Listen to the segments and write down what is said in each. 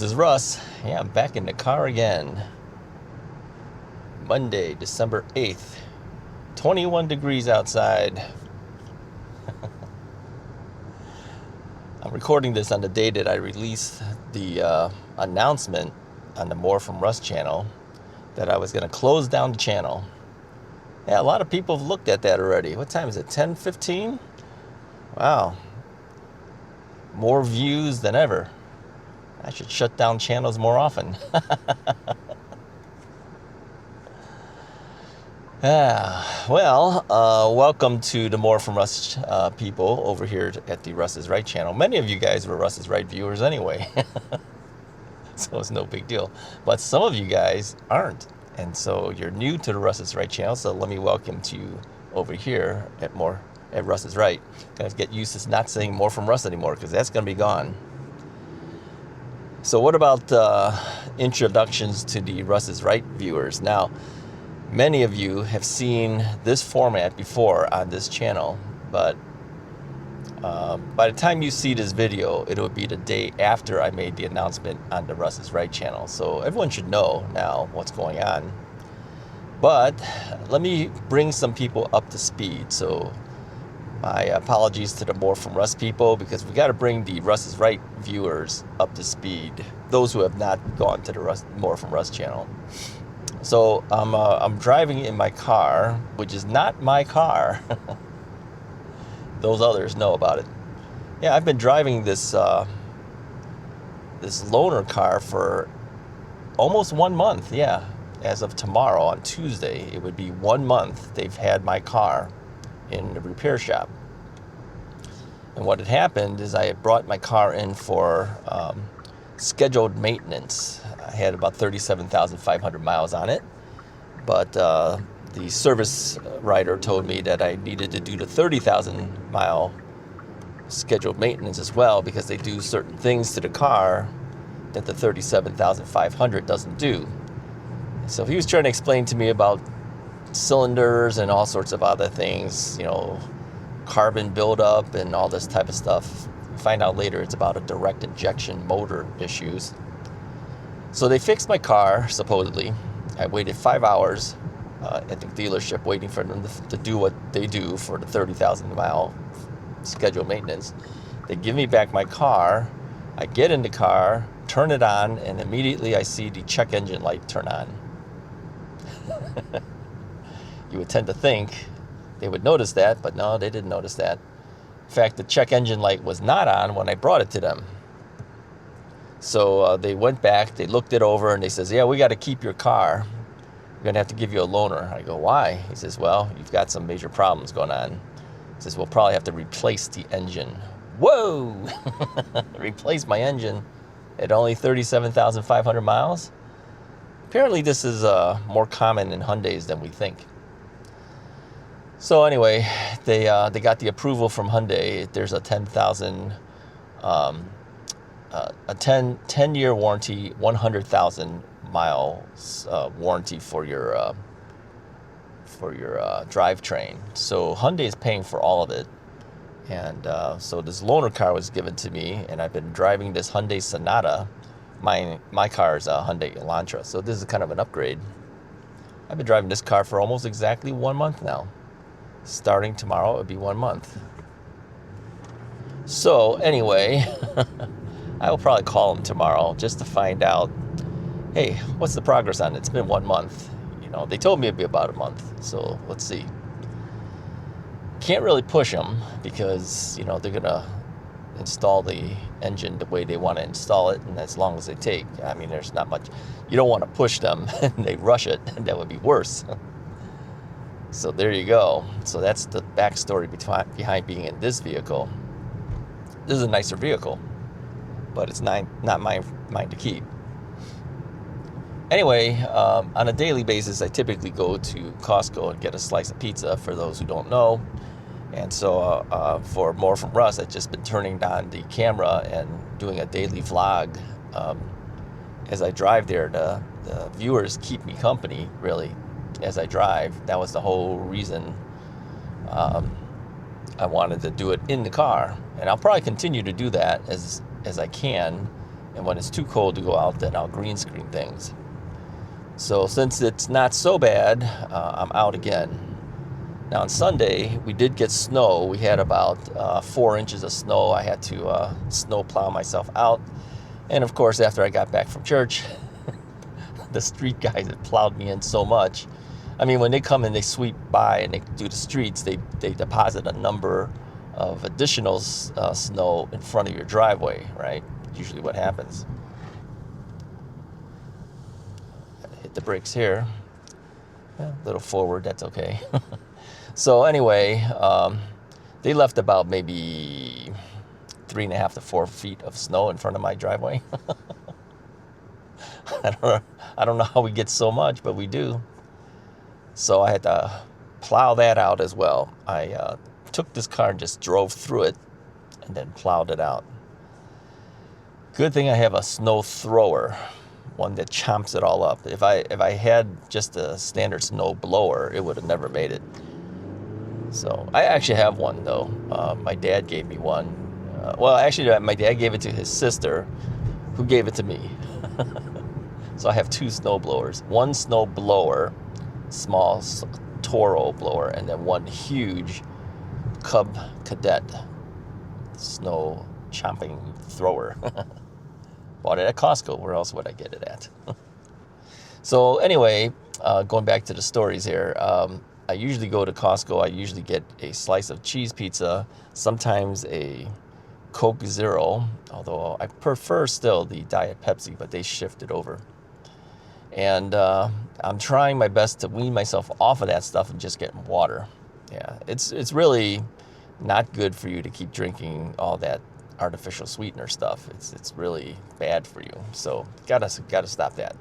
this is Russ. Yeah, I'm back in the car again. Monday, December 8th. 21 degrees outside. I'm recording this on the day that I released the announcement on the More From Russ channel that I was going to close down the channel. Yeah, a lot of people have looked at that already. What time is it? 10:15? Wow. More views than ever. I should shut down channels more often. Welcome to the More From Russ people over here at the Russ is Right channel. Many of you guys were Russ is Right viewers anyway, so it's no big deal. But some of you guys aren't, and so you're new to the Russ is Right channel. So let me welcome to you over here at Russ is Right. Gotta get used to not saying More From Russ anymore because that's gonna be gone. So what about introductions to the Russ is Right viewers? Now, many of you have seen this format before on this channel, but by the time you see this video, it will be the day after I made the announcement on the Russ is Right channel. So everyone should know now what's going on. But let me bring some people up to speed. So my apologies to the More From Russ people, because we got to bring the Russ is Right viewers up to speed, those who have not gone to the More From Russ channel. So I'm driving in my car, which is not my car. Those others know about it. Yeah, I've been driving this this loaner car for almost 1 month. Yeah, as of tomorrow on Tuesday, it would be 1 month they've had my car in the repair shop. And what had happened is I had brought my car in for scheduled maintenance. I had about 37,500 miles on it, but the service writer told me that I needed to do the 30,000 mile scheduled maintenance as well, because they do certain things to the car that the 37,500 doesn't do. So he was trying to explain to me about cylinders and all sorts of other things, you know, carbon buildup and all this type of stuff. Find out later it's about a direct injection motor issues. So they fixed my car, supposedly. I waited 5 hours at the dealership waiting for them to do what they do for the 30,000 mile scheduled maintenance. They give me back my car. I get in the car, turn it on, and immediately I see the check engine light turn on. You would tend to think they would notice that, but no, they didn't notice that. In fact, the check engine light was not on when I brought it to them. So they went back, they looked it over, and they says, yeah, we got to keep your car. We're going to have to give you a loaner. I go, why? He says, well, you've got some major problems going on. He says, we'll probably have to replace the engine. Whoa! Replace my engine at only 37,500 miles? Apparently this is more common in Hyundais than we think. So anyway, they got the approval from Hyundai. There's a 10,000, a 10-year warranty, 100,000 miles warranty for your drivetrain. So Hyundai is paying for all of it, and so this loaner car was given to me, and I've been driving this Hyundai Sonata. My car is a Hyundai Elantra, so this is kind of an upgrade. I've been driving this car for almost exactly 1 month now. Starting tomorrow, it'll be 1 month. So anyway, I will probably call them tomorrow just to find out, hey, what's the progress on it? It's been 1 month. You know, they told me it'd be about a month, so let's see. Can't really push them because, you know, they're gonna install the engine the way they want to install it, and as long as they take. I mean, there's not much. You don't want to push them and they rush it, and that would be worse. So there you go. So that's the backstory behind being in this vehicle. This is a nicer vehicle, but it's not mine to keep. Anyway, on a daily basis, I typically go to Costco and get a slice of pizza, for those who don't know. And so for More From Russ, I've just been turning on the camera and doing a daily vlog. As I drive there, the viewers keep me company, really, as I drive. That was the whole reason I wanted to do it in the car, and I'll probably continue to do that as I can And when it's too cold to go out, then I'll green screen things. So since it's not so bad, I'm out again. Now on Sunday, we did get snow. We had about 4 inches of snow. I had to snow plow myself out. And of course, after I got back from church, the street guys had plowed me in so much. I mean, when they come and they sweep by and they do the streets, they deposit a number of additional snow in front of your driveway, right? Usually what happens. Gotta hit the brakes here. A little forward, that's okay. So anyway, they left about maybe 3.5 to 4 feet of snow in front of my driveway. I don't know how we get so much, but we do. So I had to plow that out as well. I took this car and just drove through it and then plowed it out. Good thing I have a snow thrower, one that chomps it all up. If I had just a standard snow blower, it would have never made it. So I actually have one though. My dad gave me one. Well, actually, my dad gave it to his sister, who gave it to me. So I have 2 snow blowers. One snow blower, small Toro blower, and then one huge Cub Cadet snow chomping thrower. Bought it at Costco. Where else would I get it at? So anyway, going back to the stories here. I usually go to Costco. I usually get a slice of cheese pizza, sometimes a Coke Zero, although I prefer still the Diet Pepsi, but they shifted over. And I'm trying my best to wean myself off of that stuff and just get water. Yeah, it's really not good for you to keep drinking all that artificial sweetener stuff. It's really bad for you. So gotta stop that.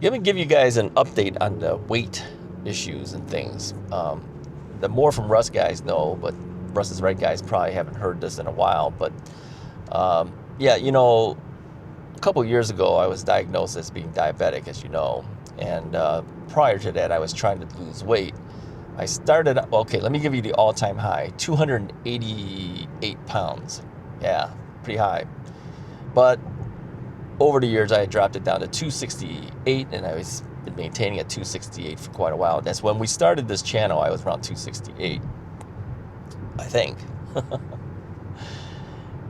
Let me give you guys an update on the weight issues and things. The more from Russ guys know, but Russ is Right guys probably haven't heard this in a while. But yeah, you know, a couple years ago I was diagnosed as being diabetic, as you know, and prior to that I was trying to lose weight. I started, okay, let me give you the all-time high, 288 pounds. Yeah, pretty high. But over the years I had dropped it down to 268, and I was been maintaining at 268 for quite a while. That's when we started this channel. I was around 268, I think.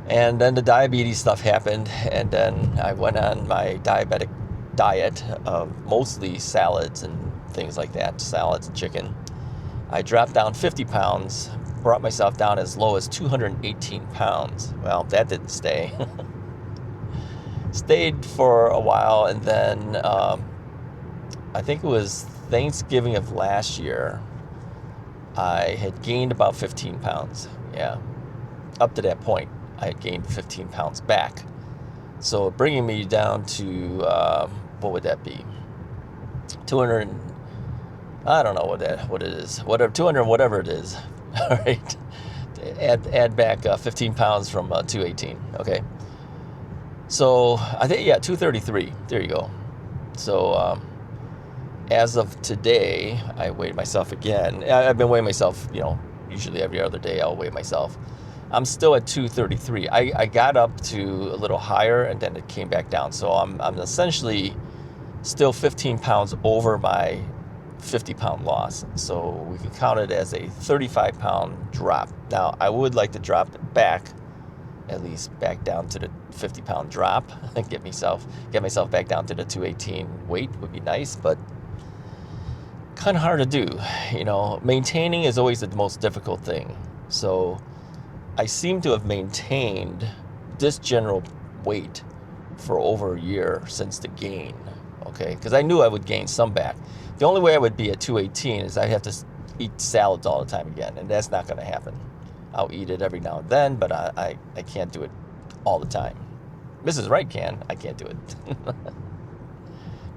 And then the diabetes stuff happened, and then I went on my diabetic diet of mostly salads and things like that, salads and chicken. I dropped down 50 pounds, brought myself down as low as 218 pounds. Well, that didn't stay. Stayed for a while, and then I think it was Thanksgiving of last year, I had gained about 15 pounds. Yeah, up to that point, I had gained 15 pounds back. So bringing me down to, what would that be? 200, I don't know what it is. Whatever, 200, whatever it is. All right. Add back 15 pounds from 218. Okay. So I think, yeah, 233. There you go. So as of today, I weighed myself again. I've been weighing myself, you know, usually every other day I'll weigh myself. I'm still at 233. I got up to a little higher, and then it came back down. So I'm essentially still 15 pounds over my 50-pound loss. So we can count it as a 35-pound drop. Now, I would like to drop it back, at least back down to the 50-pound drop, and get myself back down to the 218 weight would be nice, but kind of hard to do. You know, maintaining is always the most difficult thing. So I seem to have maintained this general weight for over a year since the gain, okay? Because I knew I would gain some back. The only way I would be at 218 is I'd have to eat salads all the time again, and that's not going to happen. I'll eat it every now and then, but I can't do it all the time. Mrs. Wright can. I can't do it.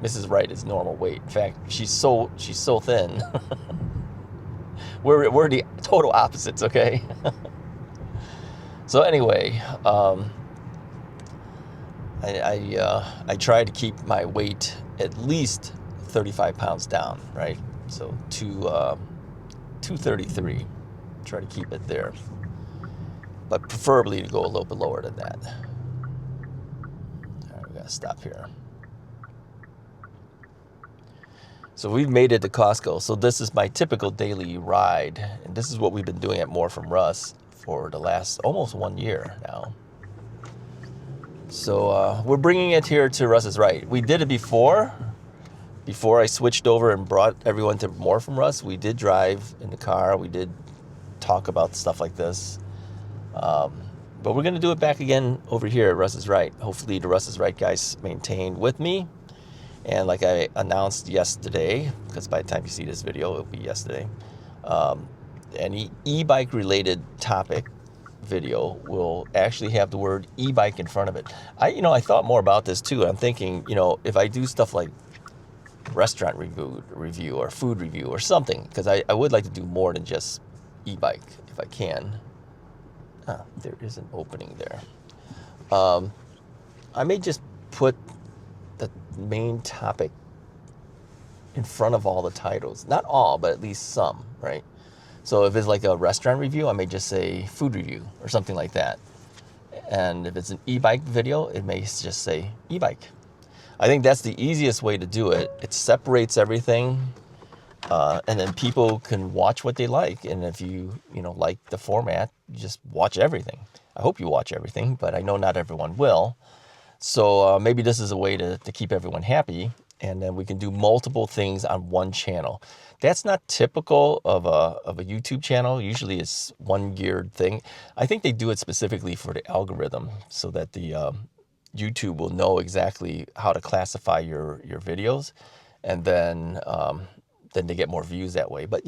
Mrs. Wright is normal weight. In fact, she's so thin. We're the total opposites, okay? So anyway, I try to keep my weight at least 35 pounds down, right? So 233. Try to keep it there, but preferably to go a little bit lower than that. gotta stop here. So we've made it to Costco. So this is my typical daily ride. And this is what we've been doing at More from Russ for the last almost 1 year now. So we're bringing it here to Russ's Right. We did it before I switched over and brought everyone to More from Russ. We did drive in the car. We did talk about stuff like this. But we're going to do it back again over here at Russ's Right. Hopefully the Russ's Right guys maintained with me. And like I announced yesterday, because by the time you see this video, it'll be yesterday, any e-bike related topic video will actually have the word e-bike in front of it. I thought more about this too. I'm thinking, if I do stuff like restaurant review or food review or something, because I would like to do more than just e-bike if I can. There is an opening there. I may just put the main topic in front of all the titles. Not all, but at least some, right? So if it's like a restaurant review, I may just say food review or something like that. And if it's an e-bike video, it may just say e-bike. I think that's the easiest way to do it. It separates everything, and then people can watch what they like. And if you like the format, you just watch everything. I hope you watch everything, but I know not everyone will. So maybe this is a way to keep everyone happy, and then we can do multiple things on one channel. That's not typical of a YouTube channel. Usually it's one geared thing. I think they do it specifically for the algorithm so that the YouTube will know exactly how to classify your videos, and then they get more views that way. But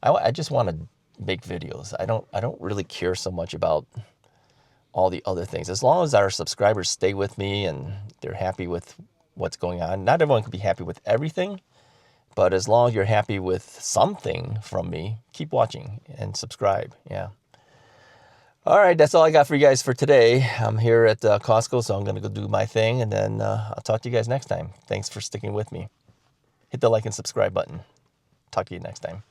I just want to make videos. I don't really care so much about all the other things. As long as our subscribers stay with me and they're happy with what's going on. Not everyone can be happy with everything, but as long as you're happy with something from me, keep watching and subscribe. Yeah. All right, that's all I got for you guys for today. I'm here at Costco, so I'm going to go do my thing, and then I'll talk to you guys next time. Thanks for sticking with me. Hit the like and subscribe button. Talk to you next time.